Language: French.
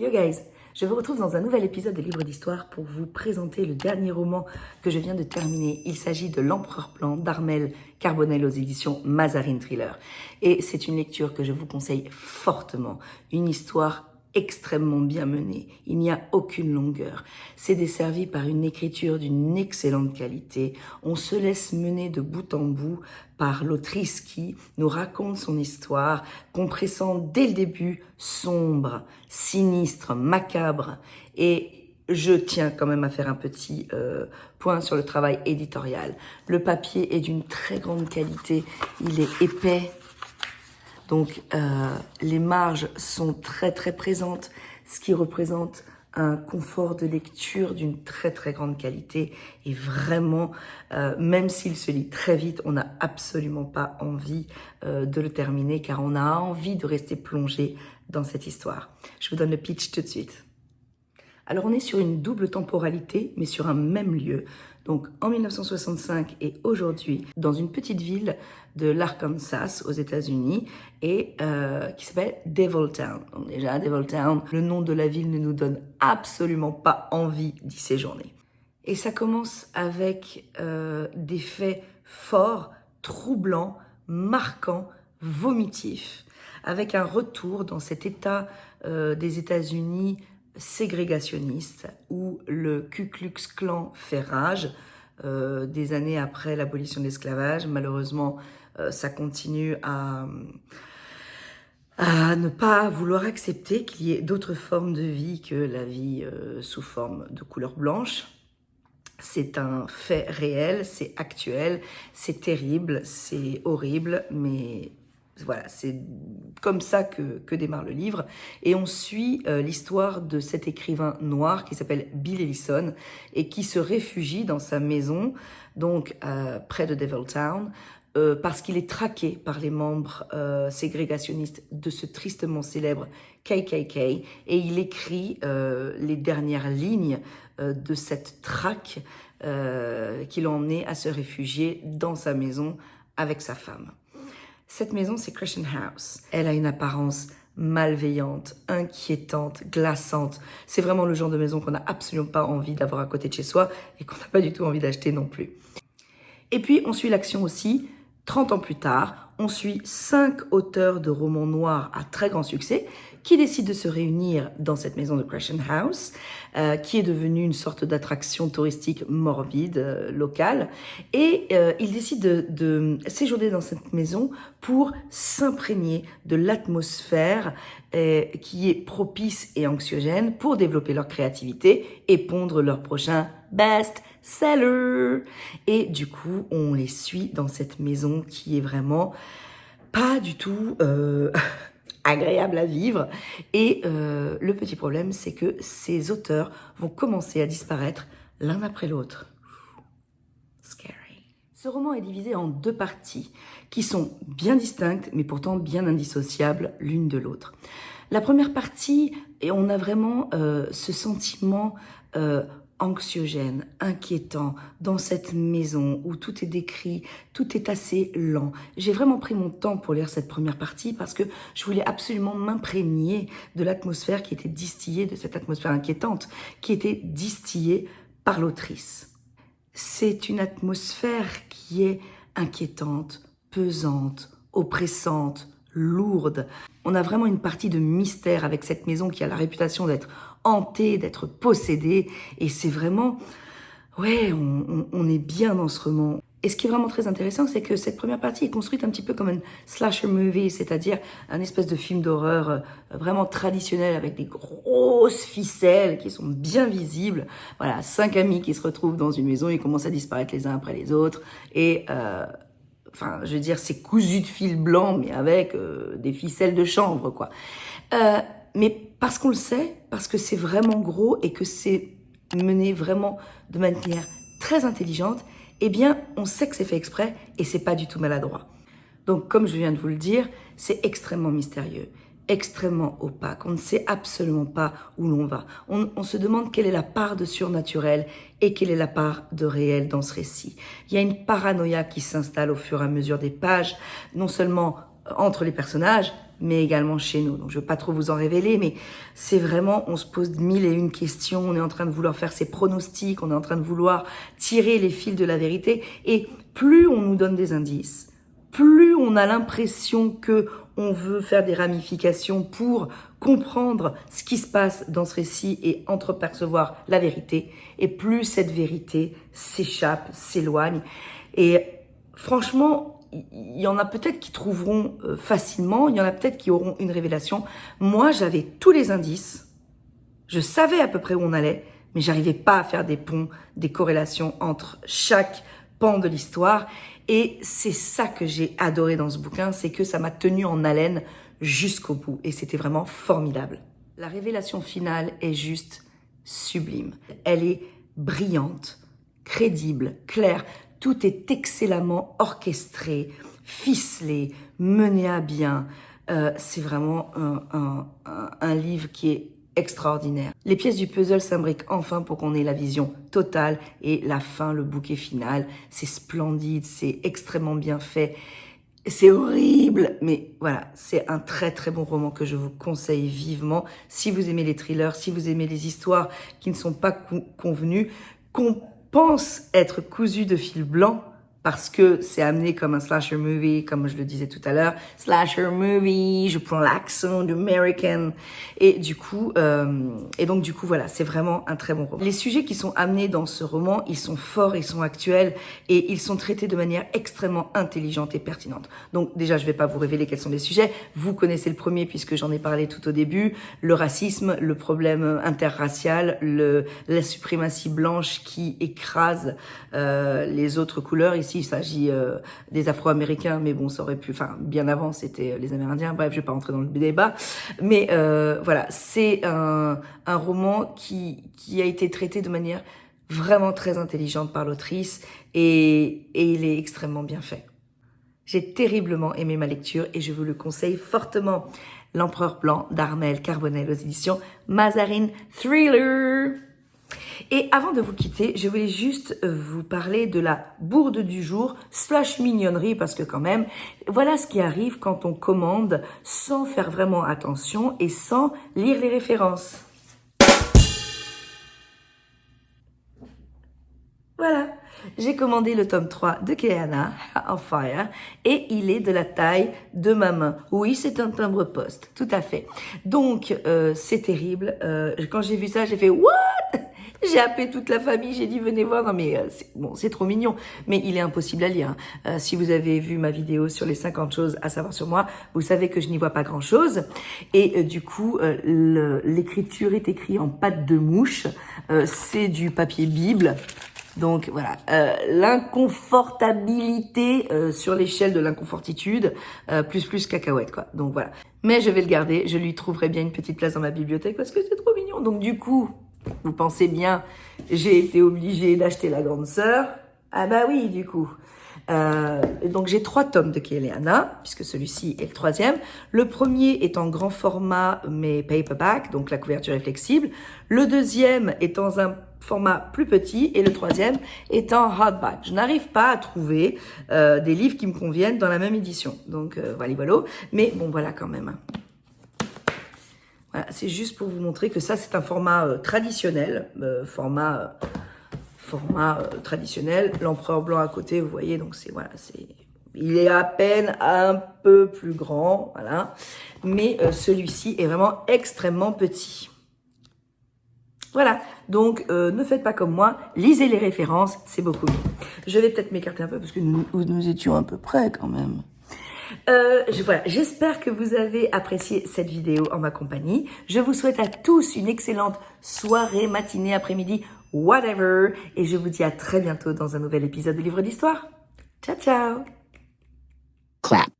Yo guys, je vous retrouve dans un nouvel épisode de Livre d'Histoire pour vous présenter le dernier roman que je viens de terminer. Il s'agit de L'Empereur Plan d'Armel Carbonell aux éditions Mazarine Thriller. Et c'est une lecture que je vous conseille fortement. Une histoire extrêmement bien menée. Il n'y a aucune longueur. C'est desservi par une écriture d'une excellente qualité. On se laisse mener de bout en bout par l'autrice qui nous raconte son histoire, compressant dès le début sombre, sinistre, macabre. Et je tiens quand même à faire un petit point sur le travail éditorial. Le papier est d'une très grande qualité. Il est épais. Donc, les marges sont très présentes, ce qui représente un confort de lecture d'une très grande qualité. Et vraiment, même s'il se lit très vite, on n'a absolument pas envie de le terminer, car on a envie de rester plongé dans cette histoire. Je vous donne le pitch tout de suite. Alors, on est sur une double temporalité, mais sur un même lieu. Donc, en 1965 et aujourd'hui, dans une petite ville de l'Arkansas, aux États-Unis, et qui s'appelle Deviltown. Donc déjà, Deviltown, le nom de la ville ne nous donne absolument pas envie d'y séjourner. Et ça commence avec des faits forts, troublants, marquants, vomitifs, avec un retour dans cet état des États-Unis ségrégationniste où le Ku Klux Klan fait rage des années après l'abolition de l'esclavage. Malheureusement, ça continue à ne pas vouloir accepter qu'il y ait d'autres formes de vie que la vie sous forme de couleur blanche. C'est un fait réel, c'est actuel, c'est terrible, c'est horrible, mais voilà, c'est comme ça que démarre le livre. Et on suit l'histoire de cet écrivain noir qui s'appelle Bill Ellison et qui se réfugie dans sa maison, donc près de Deviltown, parce qu'il est traqué par les membres ségrégationnistes de ce tristement célèbre KKK. Et il écrit les dernières lignes de cette traque qui l'ont emmené à se réfugier dans sa maison avec sa femme. Cette maison, c'est Crescent House. Elle a une apparence malveillante, inquiétante, glaçante. C'est vraiment le genre de maison qu'on n'a absolument pas envie d'avoir à côté de chez soi et qu'on n'a pas du tout envie d'acheter non plus. Et puis, on suit l'action aussi. 30 ans plus tard, on suit 5 auteurs de romans noirs à très grand succès qui décident de se réunir dans cette maison de Crescent House, qui est devenue une sorte d'attraction touristique morbide, locale. Et ils décident de séjourner dans cette maison pour s'imprégner de l'atmosphère qui est propice et anxiogène pour développer leur créativité et pondre leur prochain best-seller. Et du coup, on les suit dans cette maison qui est vraiment pas du tout agréable à vivre. Et le petit problème, c'est que ces auteurs vont commencer à disparaître l'un après l'autre. Scary. Ce roman est divisé en 2 parties qui sont bien distinctes, mais pourtant bien indissociables l'une de l'autre. La première partie, et on a vraiment ce sentiment anxiogène, inquiétant, dans cette maison où tout est décrit, tout est assez lent. J'ai vraiment pris mon temps pour lire cette première partie parce que je voulais absolument m'imprégner de l'atmosphère qui était distillée, de cette atmosphère inquiétante qui était distillée par l'autrice. C'est une atmosphère qui est inquiétante, pesante, oppressante, lourde. On a vraiment une partie de mystère avec cette maison qui a la réputation d'être hantée, d'être possédée. Et c'est vraiment... Ouais, on est bien dans ce roman. Et ce qui est vraiment très intéressant, c'est que cette première partie est construite un petit peu comme un slasher movie, c'est-à-dire un espèce de film d'horreur vraiment traditionnel avec des grosses ficelles qui sont bien visibles. Voilà, 5 amis qui se retrouvent dans une maison, ils commencent à disparaître les uns après les autres. Et... enfin, je veux dire, c'est cousu de fil blanc, mais avec des ficelles de chanvre, quoi. Mais parce qu'on le sait, parce que c'est vraiment gros et que c'est mené vraiment de manière très intelligente, eh bien, on sait que c'est fait exprès et c'est pas du tout maladroit. Donc, comme je viens de vous le dire, c'est extrêmement mystérieux, extrêmement opaque. On ne sait absolument pas où l'on va. On se demande quelle est la part de surnaturel et quelle est la part de réel dans ce récit. Il y a une paranoïa qui s'installe au fur et à mesure des pages, non seulement entre les personnages, mais également chez nous. Donc je ne veux pas trop vous en révéler, mais c'est vraiment, on se pose 1001 questions, on est en train de vouloir faire ses pronostics, on est en train de vouloir tirer les fils de la vérité, et plus on nous donne des indices, plus on a l'impression que on veut faire des ramifications pour comprendre ce qui se passe dans ce récit et entrepercevoir la vérité, et plus cette vérité s'échappe, s'éloigne. Et franchement, il y en a peut-être qui trouveront facilement, il y en a peut-être qui auront une révélation. Moi, j'avais tous les indices, je savais à peu près où on allait, mais j'arrivais pas à faire des ponts, des corrélations entre chaque pan de l'histoire. Et c'est ça que j'ai adoré dans ce bouquin, c'est que ça m'a tenu en haleine jusqu'au bout. Et c'était vraiment formidable. La révélation finale est juste sublime. Elle est brillante, crédible, claire. Tout est excellemment orchestré, ficelé, mené à bien. C'est vraiment un livre qui est extraordinaire. Les pièces du puzzle s'imbriquent enfin pour qu'on ait la vision totale et la fin, le bouquet final. C'est splendide, c'est extrêmement bien fait. C'est horrible, mais voilà, c'est un très très bon roman que je vous conseille vivement. Si vous aimez les thrillers, si vous aimez les histoires qui ne sont pas convenues, qu'on pense être cousu de fil blanc, parce que c'est amené comme un slasher movie, comme je le disais tout à l'heure, slasher movie, je prends l'accent d'American, et donc du coup voilà, c'est vraiment un très bon roman. Les sujets qui sont amenés dans ce roman, ils sont forts, ils sont actuels, et ils sont traités de manière extrêmement intelligente et pertinente. Donc déjà, je vais pas vous révéler quels sont les sujets, vous connaissez le premier puisque j'en ai parlé tout au début, le racisme, le problème interracial, la suprématie blanche qui écrase les autres couleurs. Ici, il s'agit des Afro-Américains, mais bon, ça aurait pu, enfin, bien avant, c'était les Amérindiens. Bref, je vais pas rentrer dans le débat. Mais voilà, c'est un roman qui a été traité de manière vraiment très intelligente par l'autrice et il est extrêmement bien fait. J'ai terriblement aimé ma lecture et je vous le conseille fortement. L'Empereur blanc d'Armelle Carbonell aux éditions Mazarine Thriller. Et avant de vous quitter, je voulais juste vous parler de la bourde du jour / mignonnerie, parce que quand même, voilà ce qui arrive quand on commande sans faire vraiment attention et sans lire les références. Voilà, j'ai commandé le tome 3 de Keana, on Fire, et il est de la taille de ma main. Oui, c'est un timbre-poste, tout à fait. Donc, c'est terrible. Quand j'ai vu ça, j'ai fait « What ?» J'ai appelé toute la famille, j'ai dit venez voir. Non mais c'est trop mignon, mais il est impossible à lire. Si vous avez vu ma vidéo sur les 50 choses à savoir sur moi, vous savez que je n'y vois pas grand chose. Et du coup, l'écriture est écrite en pâte de mouche. C'est du papier Bible. Donc voilà, l'inconfortabilité sur l'échelle de l'inconfortitude, plus cacahuète quoi. Donc voilà. Mais je vais le garder, je lui trouverai bien une petite place dans ma bibliothèque parce que c'est trop mignon. Donc du coup, vous pensez bien, j'ai été obligée d'acheter la grande sœur. Ah bah oui, du coup. Donc j'ai 3 tomes de Keana, puisque celui-ci est le 3e. Le premier est en grand format, mais paperback, donc la couverture est flexible. Le 2e est dans un format plus petit et le 3e est en hardback. Je n'arrive pas à trouver des livres qui me conviennent dans la même édition. Donc voilà. Mais bon, voilà quand même. Voilà, c'est juste pour vous montrer que ça, c'est un format traditionnel, format traditionnel. L'empereur blanc à côté, vous voyez, donc il est à peine un peu plus grand, voilà. Mais celui-ci est vraiment extrêmement petit. Voilà, donc ne faites pas comme moi, lisez les références, c'est beaucoup mieux. Je vais peut-être m'écarter un peu parce que nous étions à peu près quand même. Voilà, j'espère que vous avez apprécié cette vidéo en ma compagnie. Je vous souhaite à tous une excellente soirée, matinée, après-midi, whatever. Et je vous dis à très bientôt dans un nouvel épisode de Livre d'Histoire. Ciao, ciao. Clap.